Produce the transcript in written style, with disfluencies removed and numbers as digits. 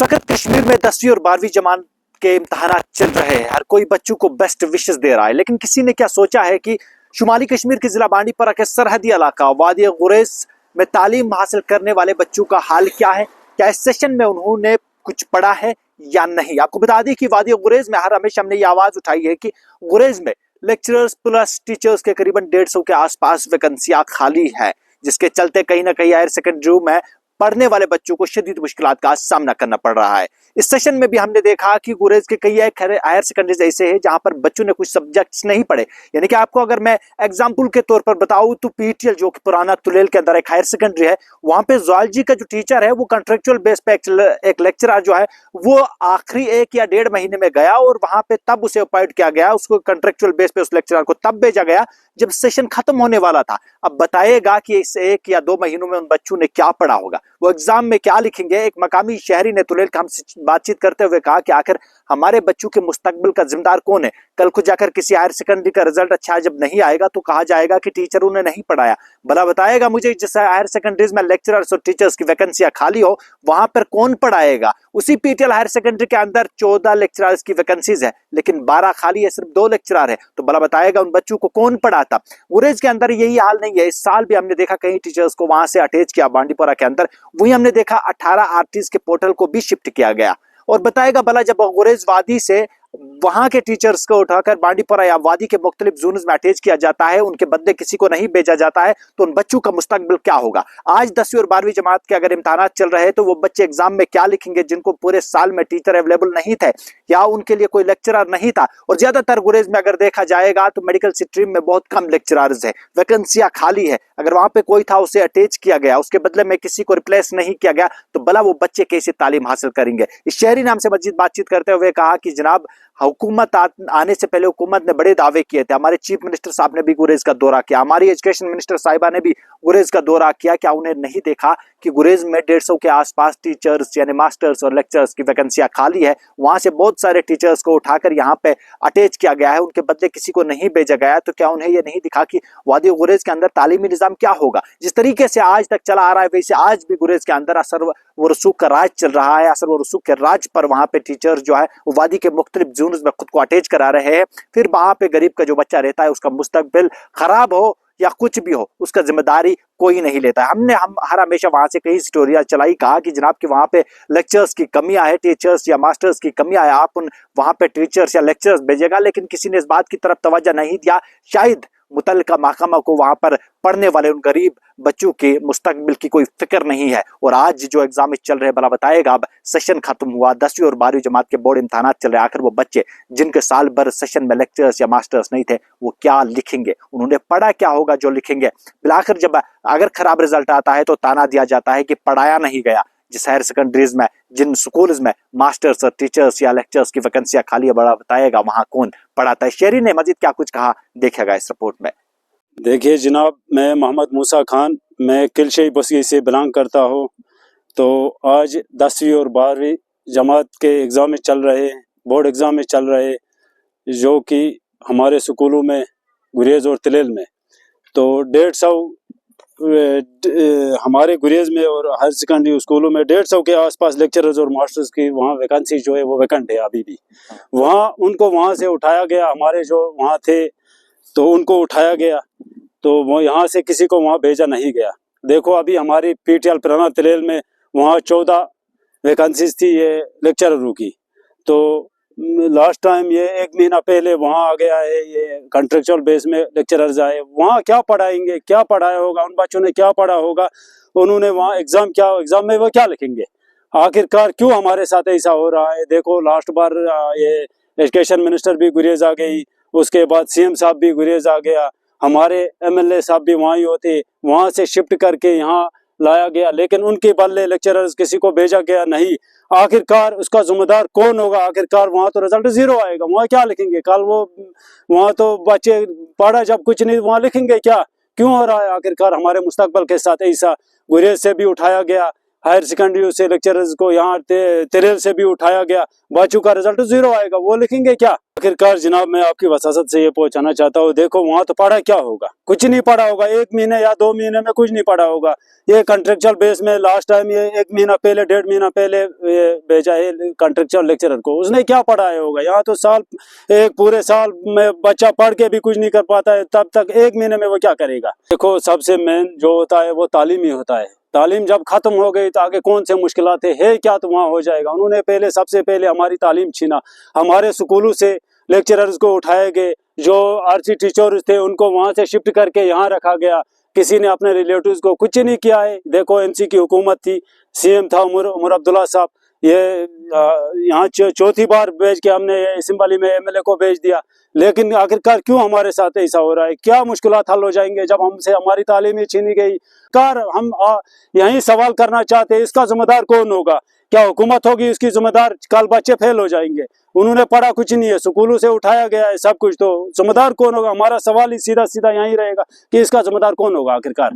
इस वक्त कश्मीर में 10वीं और 12वीं जमात के इम्तहान चल रहे हैं। हर कोई बच्चों को बेस्ट विशेस दे रहा है, लेकिन किसी ने क्या सोचा है कि शुमाली कश्मीर के जिला बांडीपुरा के सरहदी इलाका वादी गुरेज में तालीम हासिल करने वाले बच्चों का हाल क्या है। क्या इस सेशन में उन्होंने कुछ पढ़ा है या नहीं। आपको बता दें कि वादी गुरेज में हर हमेशा हमने ये आवाज उठाई है कि गुरेज में लेक्चरर्स प्लस टीचर्स के करीबन 150 के आसपास वैकेंसियां खाली है, जिसके चलते कहीं ना कहीं हायर सेकेंडरी में पढ़ने वाले बच्चों को शदीद मुश्किलात का सामना करना पड़ रहा है। इस सेशन में भी हमने देखा कि गुरेज के कई हायर सेकेंडरीज ऐसे हैं जहां पर बच्चों ने कुछ सब्जेक्ट्स नहीं पढ़े। यानी कि आपको अगर मैं एग्जांपल के तौर पर बताऊं तो पीटीएल जो कि पुराना तुलेल के अंदर एक हायर सेकेंडरी है, वहां पे जूलॉजी का जो टीचर है वो कॉन्ट्रेक्चुअल बेस पे एक लेक्चरर जो है वो आखिरी 1 या 1.5 महीने में गया और वहां पे तब उसे अपॉइंट किया गया। उसको कॉन्ट्रेक्चुअल बेस पे उस लेक्चरर को तब भेजा गया जब सेशन खत्म होने वाला था। अब बताएगा कि इस 1 या 2 महीनों में उन बच्चों ने क्या पढ़ा होगा, वो एग्जाम में क्या लिखेंगे। एक मकामी शहरी ने तुलेल का हमसे बातचीत करते हुए कहा कि आखिर हमारे बच्चों के मुस्तकबिल का जिम्मेदार कौन है। कल को जाकर किसी हायर सेकेंडरी का रिजल्ट अच्छा जब नहीं आएगा तो कहा जाएगा कि टीचर उन्हें नहीं पढ़ाया। भला बताएगा मुझे जिस हायर सेकेंडरीज में लेक्चरर्स और टीचर्स की वैकेंसियां खाली हो वहां पर कौन पढ़ाएगा। उसी पीटीएल हायर सेकेंडरी के अंदर 14 लेक्चरर्स की वैकेंसीज है, लेकिन 12 खाली है, सिर्फ 2 लेक्चरर है। तो भला बताएगा उन बच्चों को कौन पढ़ाता। गुरेज के अंदर यही हाल नहीं है। इस साल भी हमने देखा कई टीचर्स को वहां से अटैच किया बांडीपुरा के अंदर। वही हमने देखा 18 आरटीज के पोर्टल को भी शिफ्ट किया गया। और बताएगा भला जब गुरेज वादी से वहां के टीचर्स को उठाकर बांडीपुरा या वादी के मुख्तलिफ जोन्स में अटैच किया जाता है, उनके बदले किसी को नहीं भेजा जाता है, तो उन बच्चों का मुस्तकबिल क्या होगा। आज 10वीं और 12वीं जमात के अगर इम्तहान चल रहे हैं तो वो बच्चे एग्जाम में क्या लिखेंगे जिनको पूरे साल में टीचर अवेलेबल नहीं थे या उनके लिए कोई लेक्चरर नहीं था। और ज्यादातर गुरेज में अगर देखा जाएगा तो मेडिकल स्ट्रीम में बहुत कम लेक्चरर्स है, वैकेंसियां खाली है। अगर वहां पे कोई था उसे अटैच किया गया, उसके बदले में किसी को रिप्लेस नहीं किया गया, तो भला वो बच्चे कैसे तालीम हासिल करेंगे। इस शहरी ने हमसे मजीद बातचीत करते हुए कहा कि जनाब हुकूमत आने से पहले हुकूमत ने बड़े दावे किए थे। हमारे चीफ मिनिस्टर साहब ने भी गुरेज का दौरा किया, हमारी एजुकेशन मिनिस्टर साहिबा ने भी गुरेज का दौरा किया। क्या उन्हें नहीं देखा कि गुरेज में 150 के आसपास टीचर्स यानी मास्टर्स और लेक्चरर्स की वैकेंसियां खाली है। वहां से बहुत सारे टीचर्स को उठाकर यहाँ पे अटैच किया गया है, उनके बदले किसी को नहीं भेजा गया है। तो क्या उन्हें यह नहीं दिखा कि वादी गुरेज के अंदर तालीमी निजाम क्या होगा। जिस तरीके से आज तक चला आ रहा है वैसे आज भी गुरेज के अंदर असर व रसूख का राज चल रहा है। असर व रसूख के राज पर वहां पे टीचर्स जो है वो वादी के मुख्तलिफ जोन्स में खुद को अटैच करा रहे हैं। फिर वहां पे गरीब का जो बच्चा रहता है उसका मुस्तकबिल खराब हो या कुछ भी हो उसका जिम्मेदारी कोई नहीं लेता है। हम हर हमेशा वहां से कई स्टोरियां चलाई, कहा कि जनाब कि वहां पे लेक्चर्स की कमियां है, टीचर्स या मास्टर्स की कमियां है, आप उन वहां पे टीचर्स या लेक्चरर्स भेजेगा। लेकिन किसी ने इस बात की तरफ तवज्जो नहीं दिया। शायद मुतल्लिका महकमा को वहां पर पढ़ने वाले उन गरीब बच्चों के मुस्तकबिल की कोई फिक्र नहीं है। और आज जो एग्जाम चल रहे भला बताएगा, अब सेशन खत्म हुआ, 10वीं और 12वीं जमात के बोर्ड इम्तहान चल रहे। आखिर वो बच्चे जिनके साल भर सेशन में लेक्चर्स या मास्टर्स नहीं थे वो क्या लिखेंगे, उन्होंने पढ़ा क्या होगा जो लिखेंगे। फिलहाल जब अगर खराब रिजल्ट आता है तो ताना दिया जाता है कि पढ़ाया नहीं गया। जिस हायर सेकेंडरीज में जिन स्कूल्स में मास्टर्स और टीचर्स या लेक्चर्स की वैकेंसियां खाली है, बड़ा बताएगा वहां कौन पढ़ाता है। शेरी ने मजीद क्या कुछ कहा देखेगा इस रिपोर्ट में। देखिए जनाब, मैं मोहम्मद मूसा खान, मैं किलशई बसी से बिलोंग करता हूँ। तो आज 10वीं और 12वीं जमात के एग्ज़ाम चल रहे, बोर्ड एग्ज़ाम चल रहे, जो कि हमारे स्कूलों में गुरेज और तिलेल में तो 150 हमारे गुरेज में और हायर सेकेंडरी स्कूलों में 150 के आसपास लेक्चरर्स और मास्टर्स की वहाँ वैकेंसी जो है वो वैकेंट है अभी भी। वहाँ उनको वहाँ से उठाया गया, हमारे जो वहाँ थे तो उनको उठाया गया, तो वो यहाँ से किसी को वहाँ भेजा नहीं गया। देखो अभी हमारी पीटीएल पुराना तिलेल में वहाँ 14 वैकेंसीज थी ये लेक्चररों की। तो लास्ट टाइम ये 1 महीना पहले वहाँ आ गया है, ये कॉन्ट्रेक्चुअल बेस में लेक्चरर्स आए। वहाँ क्या पढ़ाएंगे, क्या पढ़ाया होगा, उन बच्चों ने क्या पढ़ा होगा, उन्होंने वहाँ एग्जाम में वो क्या लिखेंगे। आखिरकार क्यों हमारे साथ ऐसा हो रहा है। देखो लास्ट बार ये एजुकेशन मिनिस्टर भी गुरेज आ गई, उसके बाद सीएम साहब भी गुरेज आ गया, हमारे एमएलए साहब भी वहाँ ही होते, वहाँ से शिफ्ट करके यहाँ लाया गया, लेकिन उनके बदले लेक्चरर्स किसी को भेजा गया नहीं। आखिरकार उसका जिम्मेदार कौन होगा। आखिरकार वहाँ तो रिजल्ट 0 आएगा, वहाँ क्या लिखेंगे। कल वो वहाँ तो बच्चे पढ़ा जब कुछ नहीं, वहाँ लिखेंगे क्या। क्यों हो रहा है आखिरकार हमारे मुस्तकबिल के साथ ऐसा। गुरेज से भी उठाया गया, हायर सेकेंडरी से लेक्चरर्स को यहाँ तेरेल से भी उठाया गया, बच्चों का रिजल्ट 0 आएगा, वो लिखेंगे क्या? आखिरकार जनाब मैं आपकी वसासत से ये पहुंचाना चाहता हूँ, देखो वहाँ तो पढ़ा क्या होगा, कुछ नहीं पढ़ा होगा, 1 महीने या 2 महीने में कुछ नहीं पढ़ा होगा। ये कॉन्ट्रेक्चुअल बेस में लास्ट टाइम ये 1 महीना पहले 1.5 महीना पहले भेजा है कॉन्ट्रेक्चुअल लेक्चरर को, उसने क्या पढ़ाया होगा? यहाँ तो एक पूरे साल में बच्चा पढ़ के भी कुछ नहीं कर पाता है, तब तक 1 महीने में वो क्या करेगा? देखो सबसे मेन जो होता है वो तालीम ही होता है। तालीम जब खत्म हो गई तो आगे कौन से मुश्किलात है क्या तो वहाँ हो जाएगा। उन्होंने सबसे पहले हमारी तालीम छीना, हमारे स्कूलों से लेक्चरर्स को उठाए गए, जो आरसी टीचर्स थे उनको वहाँ से शिफ्ट करके यहाँ रखा गया, किसी ने अपने रिलेटिव्स को कुछ नहीं किया है। देखो एनसी की हुकूमत थी, सीएम था उमर अब्दुल्ला साहब, ये यहाँ चौथी बार भेज के हमने सिंबली में एमएलए को भेज दिया, लेकिन आखिरकार क्यों हमारे साथ ऐसा हो रहा है? क्या मुश्किलात हल हो जाएंगे जब हमसे हमारी तालीम ही छीनी गई? हम यही सवाल करना चाहते हैं, इसका जिम्मेदार कौन होगा? क्या हुकूमत होगी इसकी जिम्मेदार? कल बच्चे फेल हो जाएंगे, उन्होंने पढ़ा कुछ नहीं है, स्कूलों से उठाया गया है सब कुछ, तो जिम्मेदार कौन होगा? हमारा सवाल ही सीधा सीधा यही रहेगा कि इसका जिम्मेदार कौन होगा आखिरकार।